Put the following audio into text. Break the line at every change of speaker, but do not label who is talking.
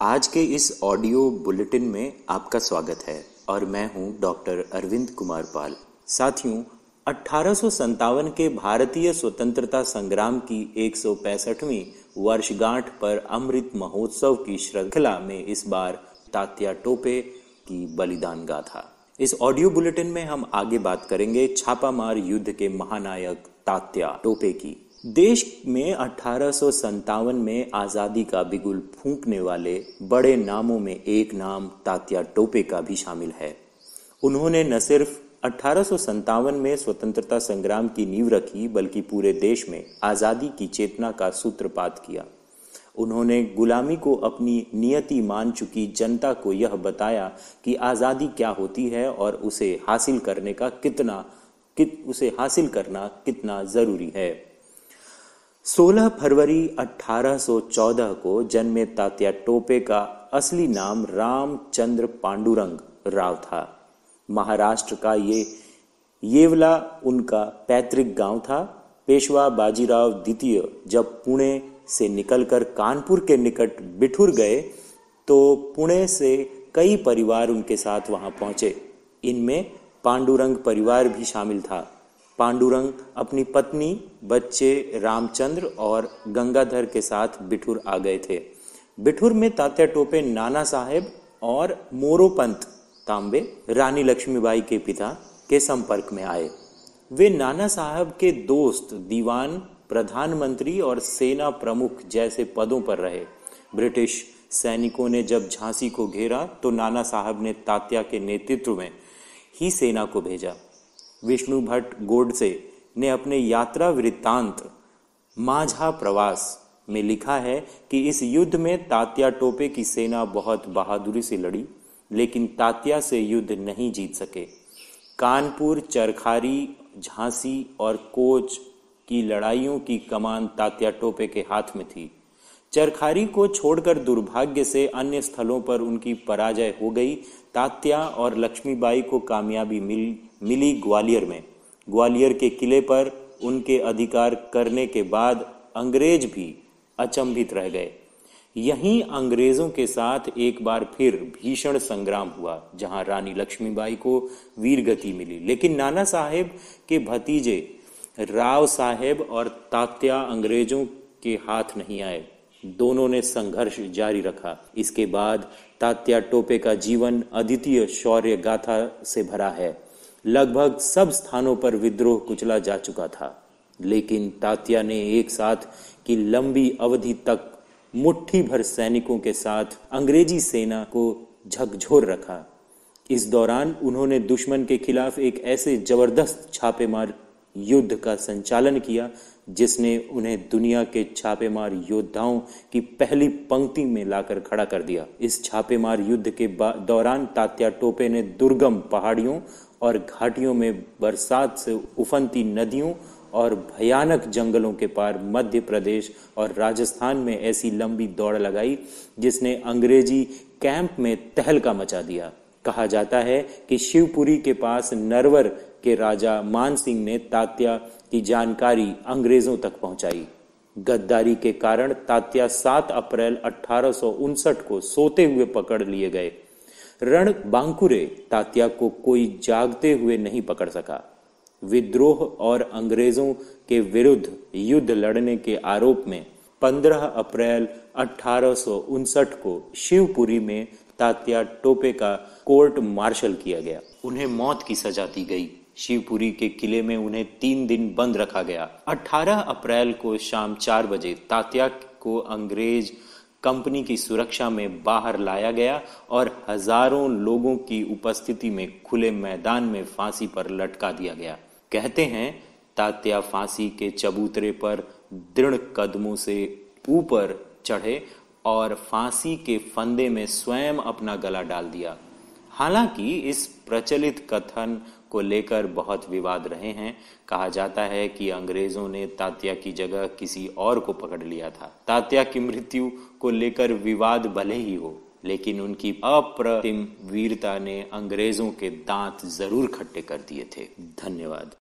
आज के इस ऑडियो बुलेटिन में आपका स्वागत है और मैं हूं डॉक्टर अरविंद कुमार पाल। साथियों, 1857 के भारतीय स्वतंत्रता संग्राम की 165वीं वर्षगांठ पर अमृत महोत्सव की श्रृंखला में इस बार तात्या टोपे की बलिदान गाथा। इस ऑडियो बुलेटिन में हम आगे बात करेंगे छापामार युद्ध के महानायक तात्या टोपे की। देश में 1857 में आजादी का बिगुल फूंकने वाले बड़े नामों में एक नाम तात्या टोपे का भी शामिल है। उन्होंने न सिर्फ 1857 में स्वतंत्रता संग्राम की नींव रखी, बल्कि पूरे देश में आजादी की चेतना का सूत्रपात किया। उन्होंने गुलामी को अपनी नियति मान चुकी जनता को यह बताया कि आजादी क्या होती है और उसे हासिल करना कितना जरूरी है। 16 फरवरी 1814 को जन्मे तात्या टोपे का असली नाम रामचंद्र पांडुरंग राव था। महाराष्ट्र का येवला उनका पैतृक गांव था। पेशवा बाजीराव द्वितीय जब पुणे से निकलकर कानपुर के निकट बिठूर गए तो पुणे से कई परिवार उनके साथ वहां पहुंचे। इनमें पांडुरंग परिवार भी शामिल था। पांडुरंग अपनी पत्नी, बच्चे रामचंद्र और गंगाधर के साथ बिठूर आ गए थे। बिठूर में तात्या टोपे नाना साहेब और मोरोपंत तांबे, रानी लक्ष्मीबाई के पिता, के संपर्क में आए। वे नाना साहब के दोस्त, दीवान, प्रधानमंत्री और सेना प्रमुख जैसे पदों पर रहे। ब्रिटिश सैनिकों ने जब झांसी को घेरा तो नाना साहब ने तात्या के नेतृत्व में ही सेना को भेजा। विष्णु भट्ट गोडसे ने अपने यात्रा वृत्तांत माझा प्रवास में लिखा है कि इस युद्ध में तात्या टोपे की सेना बहुत बहादुरी से लड़ी, लेकिन तात्या से युद्ध नहीं जीत सके। कानपुर, चरखारी, झांसी और कोच की लड़ाइयों की कमान तात्या टोपे के हाथ में थी। चरखारी को छोड़कर दुर्भाग्य से अन्य स्थलों पर उनकी पराजय हो गई। तात्या और लक्ष्मीबाई को कामयाबी मिली ग्वालियर में। ग्वालियर के किले पर उनके अधिकार करने के बाद अंग्रेज भी अचंभित रह गए। यहीं अंग्रेजों के साथ एक बार फिर भीषण संग्राम हुआ, जहां रानी लक्ष्मीबाई को वीरगति मिली। लेकिन नाना साहेब के भतीजे राव साहेब और तात्या अंग्रेजों के हाथ नहीं आए। दोनों ने संघर्ष जारी रखा। इसके बाद तात्या टोपे का जीवन अद्वितीय शौर्य गाथा से भरा है। लगभग सब स्थानों पर विद्रोह कुचला जा चुका था, लेकिन तात्या ने एक साथ की लंबी अवधि तक मुट्ठी भर सैनिकों के साथ अंग्रेजी सेना को झकझोर रखा। इस दौरान उन्होंने दुश्मन के खिलाफ एक ऐसे जबरदस्त छापेमार युद्ध का संचालन किया जिसने उन्हें दुनिया के छापेमार योद्धाओं की पहली पंक्ति में लाकर खड़ा कर दिया। इस छापेमार युद्ध के दौरान तात्या टोपे ने दुर्गम पहाड़ियों और घाटियों में बरसात से उफनती नदियों और भयानक जंगलों के पार मध्य प्रदेश और राजस्थान में ऐसी लंबी दौड़ लगाई जिसने अंग्रेजी कैंप में तहलका मचा दिया। कहा जाता है कि शिवपुरी के पास नरवर के राजा मान सिंह ने तात्या की जानकारी अंग्रेजों तक पहुंचाई। गद्दारी के कारण तात्या 7 अप्रैल 1859 को सोते हुए पकड़ लिए गए। रण बांकुरे तात्या को कोई जागते हुए नहीं पकड़ सका। विद्रोह और अंग्रेजों के विरुद्ध युद्ध लड़ने के आरोप में 15 अप्रैल 1859 को शिवपुरी में तात्या टोपे का कोर्ट मार्शल किया गया। उन्हें मौत की सजा दी गई। शिवपुरी के किले में उन्हें 3 दिन बंद रखा गया। 18 अप्रैल को शाम 4 बजे तात्या को अंग्रेज कंपनी की सुरक्षा में बाहर लाया गया और हजारों लोगों की उपस्थिति में खुले मैदान में फांसी पर लटका दिया गया। कहते हैं तात्या फांसी के चबूतरे पर दृढ़ कदमों से ऊपर चढ़े और फांसी के फंदे में स्वयं अपना गला डाल दिया। हालांकि इस प्रचलित कथन को लेकर बहुत विवाद रहे हैं। कहा जाता है कि अंग्रेजों ने तात्या की जगह किसी और को पकड़ लिया था। तात्या की मृत्यु को लेकर विवाद भले ही हो, लेकिन उनकी अप्रतिम वीरता ने अंग्रेजों के दांत जरूर खट्टे कर दिए थे। धन्यवाद।